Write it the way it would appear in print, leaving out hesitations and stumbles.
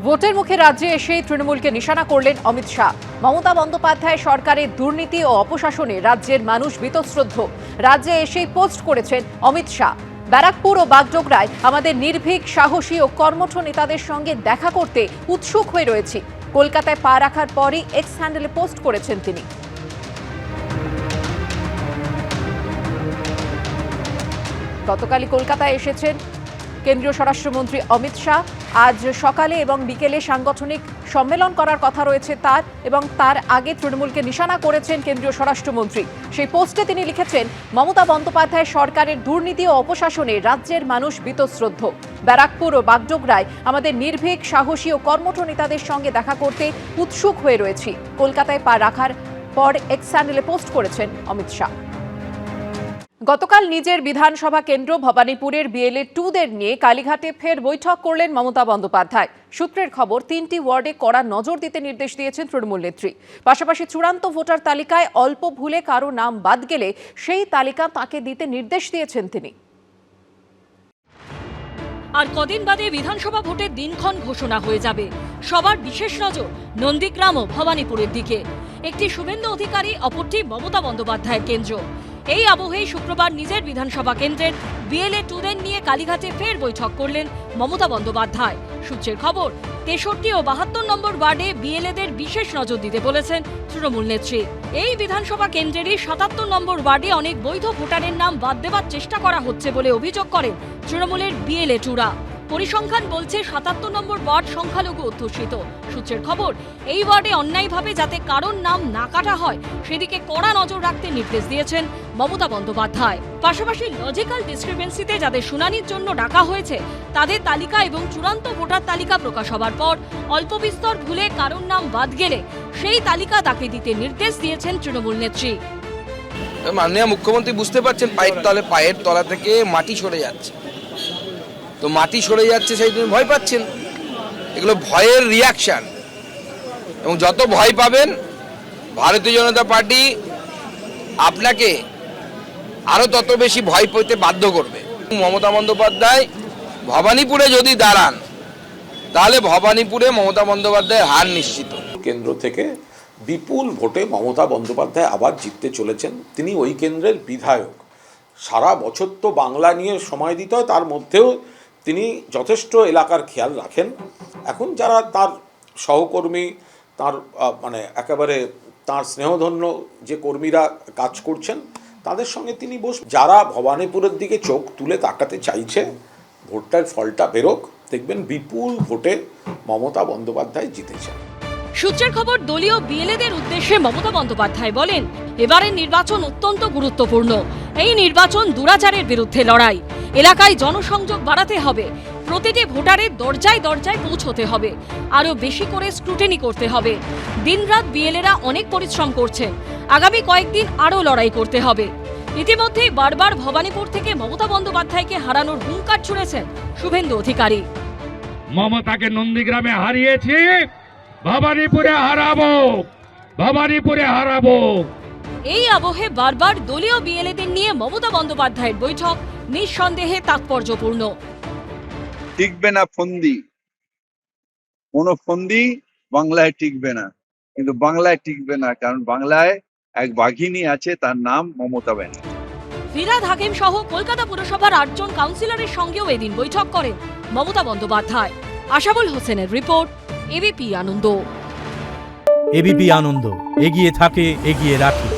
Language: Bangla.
ভোটের মুখে রাজ্যে এসেই তৃণমূলকে নিশানা করলেন অমিত শাহ। মমতা বন্দ্যোপাধ্যায় সরকারের দুর্নীতি ও অপশাসনে রাজ্যের মানুষ বীতশ্রদ্ধ। রাজ্যে এসেই পোস্ট করেছেন অমিত শাহ। ব্যারাকপুর ও বাগডোগরায় আমাদের নির্ভীক, সাহসী ও কর্মঠ নেতাদের সঙ্গে দেখা করতে উৎসুক হয়ে রয়েছি। কলকাতায় পা রাখার পরই এক্স হ্যান্ডেলে পোস্ট করেছেন তিনি। গতকালই কলকাতায় এসেছেন কেন্দ্রীয় স্বরাষ্ট্রমন্ত্রী অমিত শাহ। আজ সকালে এবং বিকেলে সাংগঠনিক সম্মেলন করার কথা রয়েছে তার, এবং তার আগে তৃণমূলকে নিশানা করেছেন কেন্দ্রীয় স্বরাষ্ট্রমন্ত্রী। সেই পোস্টে তিনি লিখেছেন, মমতা বন্দ্যোপাধ্যায় সরকারের দুর্নীতি ও অপশাসনে রাজ্যের মানুষ বীতশ্রদ্ধ। ব্যারাকপুর ও বাগডোগরায় আমাদের নির্ভীক, সাহসী ও কর্মঠ নেতাদের সঙ্গে দেখা করতে উৎসুক হয়ে রয়েছি। কলকাতায় পা রাখার পর এক্স হ্যান্ডেলে পোস্ট করেছেন অমিত শাহ। গতকাল নিজের বিধানসভা কেন্দ্র ভবানীপুরের বিএলএ 2দের নিয়ে কালীঘাটে ফের বৈঠক করলেন মমতা বন্দ্যোপাধ্যায়। সূত্রের খবর, 3টি ওয়ার্ডে কড়া নজর দিতে নির্দেশ দিয়েছেন তৃণমূল নেত্রী। পাশাপাশি চূড়ান্ত ভোটার তালিকায় অল্প ভুলে কারো নাম বাদ গেলে সেই তালিকা তাকে দিতে নির্দেশ দিয়েছেন তিনি। আর কদিন বাদে বিধানসভা ভোটের দিনক্ষণ ঘোষণা হয়ে যাবে। সবার বিশেষ নজর নন্দীগ্রাম ও ভবানীপুরের দিকে। একটি শুভেন্দু অধিকারী, অপরটি মমতা বন্দ্যোপাধ্যায়ের কেন্দ্র। এই আবহেই শুক্রবার নিজের বিধানসভা কেন্দ্রের বিএলএ 2দের নিয়ে কালীঘাটে ফের বৈঠক করলেন মমতা বন্দ্যোপাধ্যায়। সূত্রের খবর, 63 ও 72 নম্বর ওয়ার্ডে বিএলএদের বিশেষ নজর দিতে বলেছেন তৃণমূল নেত্রী। এই বিধানসভা কেন্দ্রেরই 77 নম্বর ওয়ার্ডে অনেক বৈধ ভোটারের নাম বাদ দেওয়ার চেষ্টা করা হচ্ছে বলে অভিযোগ করেন তৃণমূলের বিএলএ 2রা। পরিসংখ্যান বলছে 77 নম্বর ওয়ার্ড সংখ্যালঘু অধ্যুষিত। সূত্রের খবর, এই ওয়ার্ডে অন্যায়ভাবে যাতে কারোর নাম না কাটা হয় সেদিকে কড়া নজর রাখতে নির্দেশ দিয়েছেন মমতা বন্দ্যোপাধ্যায়। পাশাপাশি লজিক্যাল ডিসক্রিপেন্সিতে যাদের শুনানির জন্য ডাকা হয়েছে তাদের তালিকা এবং চূড়ান্ত ভোটার তালিকা প্রকাশ হবার পর অল্প বিস্তর ভুলে কারোর নাম বাদ গেলে সেই তালিকা তাকে দিতে নির্দেশ দিয়েছেন তৃণমূল নেত্রী। মাননীয় মুখ্যমন্ত্রী বুঝতে পারছেন পায়ের তলা থেকে মাটি সরে যাচ্ছে, তো মাটি সরে যাচ্ছে সেই জন্য ভয় পাচ্ছেন। এগুলো ভয়ের রিয়াকশন, এবং যত ভয় পাবেন ভারতীয় জনতা পার্টি আপনাকে আরো তত বেশি ভয় পেতে বাধ্য করবে। মমতা বন্দ্যোপাধ্যায় ভবানীপুরে যদি দাঁড়ান তাহলে ভবানীপুরে মমতা বন্দ্যোপাধ্যায়ের হার নিশ্চিত। কেন্দ্র থেকে বিপুল ভোটে মমতা বন্দ্যোপাধ্যায় আবার জিততে চলেছেন। তিনি ওই কেন্দ্রের বিধায়ক। সারা বছর তো বাংলা নিয়ে সময় দিতে হয়, তার মধ্যেও তিনি যথেষ্ট এলাকার খেয়াল রাখেন। এখন যারা তার সহকর্মী, তার একেবারে তার স্নেহধন্য যে কর্মীরা কাজ করছেন তাদের সঙ্গে তিনি যারা ভবানীপুরের দিকে চোখ তুলে তাকাতে চাইছে, ভোটটার ফলটা বেরোক, দেখবেন বিপুল ভোটে মমতা বন্দ্যোপাধ্যায় জিতেছেন। সূত্রের খবর, দলীয় বিএলএদের উদ্দেশ্যে মমতা বন্দ্যোপাধ্যায় বলেন, এবারের নির্বাচন অত্যন্ত গুরুত্বপূর্ণ। এই নির্বাচন দুরাচারের বিরুদ্ধে লড়াই। এলাকায় জনসংযোগ বাড়াতে হবে, প্রতিটি ভোটারের দরজায় দরজায় পৌঁছতে হবে, আরও বেশি করে স্ক্রুটিনি করতে হবে। দিনরাত বিএলএরা অনেক পরিশ্রম করছেন, আগামী কয়েকদিন আরও লড়াই করতে হবে। ইতিমধ্যেই বারবার ভবানীপুর থেকে মমতা বন্দ্যোপাধ্যায়কে হারানোর হুঙ্কার ছুড়েছেন শুভেন্দু অধিকারী। মমতাকে নন্দীগ্রামে হারিয়েছি, ভবানীপুরে হারাবো, ভবানীপুরে হারাবো। এই আবহে বারবার দলীয় বিএলএদের নিয়ে মমতা বন্দ্যোপাধ্যায়ের বৈঠক নিঃসন্দেহে তাৎপর্যপূর্ণ। টিকবে না ফন্দি, কোন ফন্দি বাংলায় টিকবে না, কিন্তু বাংলায় টিকবে না কারণ বাংলায় এক বাঘিনী আছে, তার নাম মমতা ব্যানার্জি। ফিরহাদ হাকিম সহ কলকাতা পুরসভার 8 জন কাউন্সিলরের সঙ্গেও এদিন বৈঠক করেন মমতা বন্দ্যোপাধ্যায়। আশাবুল হোসেনের রিপোর্ট, এবিপি আনন্দ। এবিপি আনন্দ, এগিয়ে থাকে, এগিয়ে রাখে।